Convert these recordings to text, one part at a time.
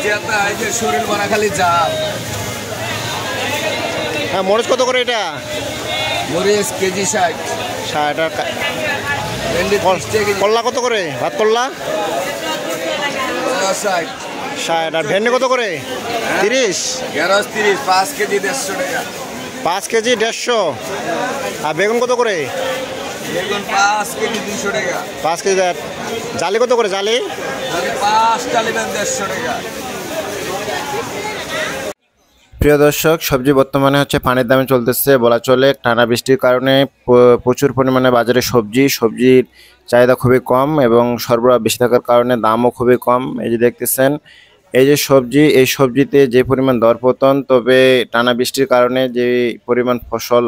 জেতা এই যে শরীর ভরা খালি জাল। হ্যাঁ, মরিচ কত করে এটা? মরিচ কেজি 60। 60 টাকা। ভেন্ডি 30 টাকা। করলা কত করে? ভাত করলা 60। 60। আর ভেন্ডি কত করে? 30। ঢেঁড়স 30, 5 কেজি 150 টাকা। 5 কেজি 150। আর বেগুন কত করে? বেগুন 5 কেজি 200 টাকা। 5 কেজি। জালি কত করে? জালি 5টা নেবেন 150 টাকা। প্রিয় দর্শক, সবজি বর্তমানে হচ্ছে পানির দামে চলতেছে বলা চলে। টানা বৃষ্টির কারণে প্রচুর পরিমাণে বাজারে সবজির চাহিদা খুবই কম এবং সরবরাহ বেশি থাকার কারণে দামও খুবই কম। এই যে দেখতেছেন, এই যে এই সবজিতে যে পরিমাণ দরপতন, তবে টানা বৃষ্টির কারণে যে পরিমাণ ফসল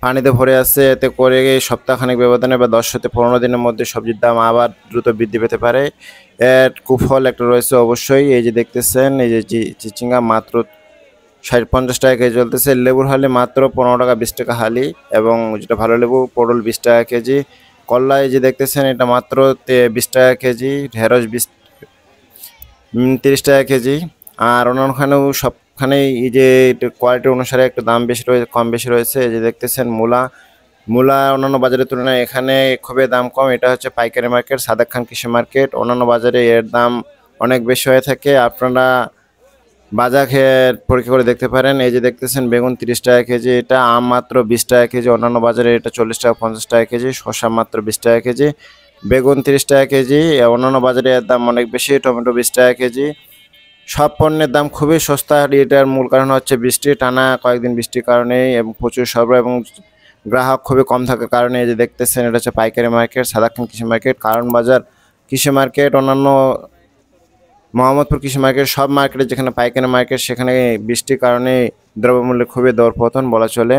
পানিতে ভরে আছে, এতে করে সপ্তাহখানেক ব্যবধানে বা 10 থেকে 15 দিনের মধ্যে সবজির দাম আবার দ্রুত বৃদ্ধি পেতে পারে। এর কুফল একটা রয়েছে অবশ্যই। এই যে দেখতেছেন, এই যে চিচিঙ্গা মাত্র 50 টাকা কেজি চলতেছে। লেবুর হালি মাত্র 15 টাকা 20 টাকা হালি, এবং যেটা ভালো লেবু পটল 20 টাকা কেজি। করলা এই যে দেখতেছেন, এটা মাত্র 20 টাকা কেজি। ঢেঁড়স 30 টাকা কেজি। আর অন্যান্যখানেও সবখানেই এই যে কোয়ালিটি অনুসারে একটু দাম বেশি রয়েছে, কম বেশি রয়েছে। এই যে দেখতেছেন মূলা অন্যান্য বাজারের তুলনায় এখানে খুবই দাম কম। এটা হচ্ছে পাইকারি মার্কেট, সাদেক খান কৃষি মার্কেট। অন্যান্য বাজারে এর দাম অনেক বেশি হয়ে থাকে। আপনারা বাজার পরীক্ষা করে দেখতে পারেন। এই যে দেখতেছেন বেগুন 30 টাকা কেজি, এটা আম মাত্র 20 টাকা কেজি। অন্যান্য বাজারে এটা 40 টাকা 50 টাকা কেজি। শসা মাত্র 20 টাকা কেজি। বেগুন 30 টাকা কেজি। অন্যান্য বাজারে এর দাম অনেক বেশি। টমেটো 20 টাকা কেজি। সব পণ্যের দাম খুবই সস্তা। এটার মূল কারণ হচ্ছে বৃষ্টি, টানা কয়েকদিন বৃষ্টির কারণে এবং প্রচুর সরবরাহ এবং গ্রাহক খুবই কম থাকার কারণে। এই যে দেখতেছেন, এটা হচ্ছে পাইকারি মার্কেট, সাদেক খান কৃষি মার্কেট, কারণ বাজার কৃষি মার্কেট, অন্যান্য মোহাম্মদপুর কৃষি মার্কেট, সব মার্কেটে যেখানে পাইকারি মার্কেট, সেখানে বৃষ্টির কারণে দ্রব্যমূল্যের খুবই দরপতন বলা চলে।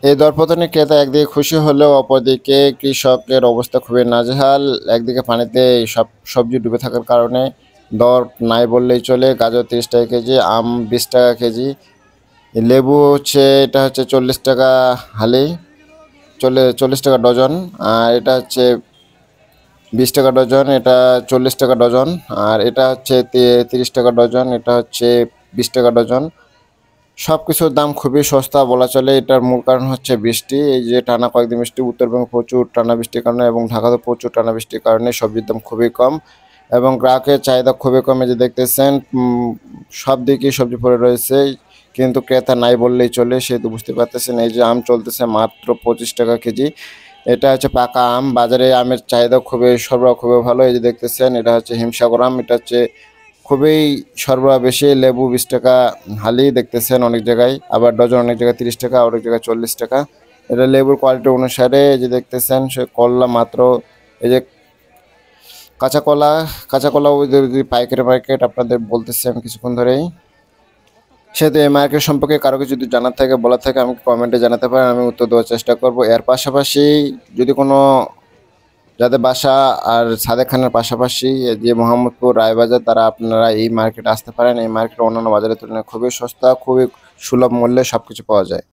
এই দরপতনে ক্রেতা একদিকে খুশি হলেও অপরদিকে কৃষকের অবস্থা খুবই নাজেহাল। একদিকে পানিতে সব সবজি ডুবে থাকার কারণে দর নাই বললেই চলে। গাজর 30 টাকা কেজি, আম 20 টাকা কেজি, লেবু এটা হচ্ছে 40 টাকা হালি, 40 টাকা ডজন। আর এটা হচ্ছে 20 টাকা ডজন, এটা 40 টাকা ডজন। আর এটা হচ্ছে 30 টাকা ডজন, এটা হচ্ছে 20 টাকা ডজন। সব কিছুর দাম খুবই সস্তা বলা চলে। এটার মূল কারণ হচ্ছে বৃষ্টি। এই যে টানা কয়েকদিন বৃষ্টি, উত্তরবঙ্গে প্রচুর টানা বৃষ্টির কারণে এবং ঢাকাতে প্রচুর টানা বৃষ্টির কারণে সবজির দাম খুবই কম এবং গ্রাহকের চাহিদা খুবই কম। এই যে দেখতেছেন, সব দিকেই সবজি পড়ে রয়েছে, কিন্তু ক্রেতা নাই বললেই চলে। সেহেতু বুঝতে পারতেছেন, এই যে আম চলতেছে মাত্র 25 টাকা কেজি। এটা হচ্ছে পাকা আম। বাজারে আমের চাহিদা সরবরাহ খুবই ভালো। এই যে দেখতেছেন, এটা হচ্ছে হিমসাগর আম, এটা হচ্ছে খুবই সরবরাহ বেশি। লেবু 20 টাকা হালি দেখতেছেন অনেক জায়গায়, আবার ডজন অনেক জায়গায় 30 টাকা, অনেক জায়গায় 40 টাকা। এটা লেবুর কোয়ালিটি অনুসারে। এই যে দেখতেছেন, সে করলা মাত্র, এই যে কাঁচা কলা যদি পাইকারি মার্কেট আপনাদের বলতেছি আমি কিছুক্ষণ ধরেই। সেহেতু এই মার্কেট সম্পর্কে কারো কিছু যদি জানার থাকে, বলার থাকে, আমাকে কমেন্টে জানাতে পারেন, আমি উত্তর দেওয়ার চেষ্টা করব। এর পাশাপাশি যদি কোনো যাদের বাসা আর সাদেক খানের পাশাপাশি যে মোহাম্মদপুর রায়বাজার, তারা আপনারা এই মার্কেটে আসতে পারেন। এই মার্কেটে অন্যান্য বাজারের তুলনায় খুবই সস্তা, খুবই সুলভ মূল্যে সবকিছু পাওয়া যায়।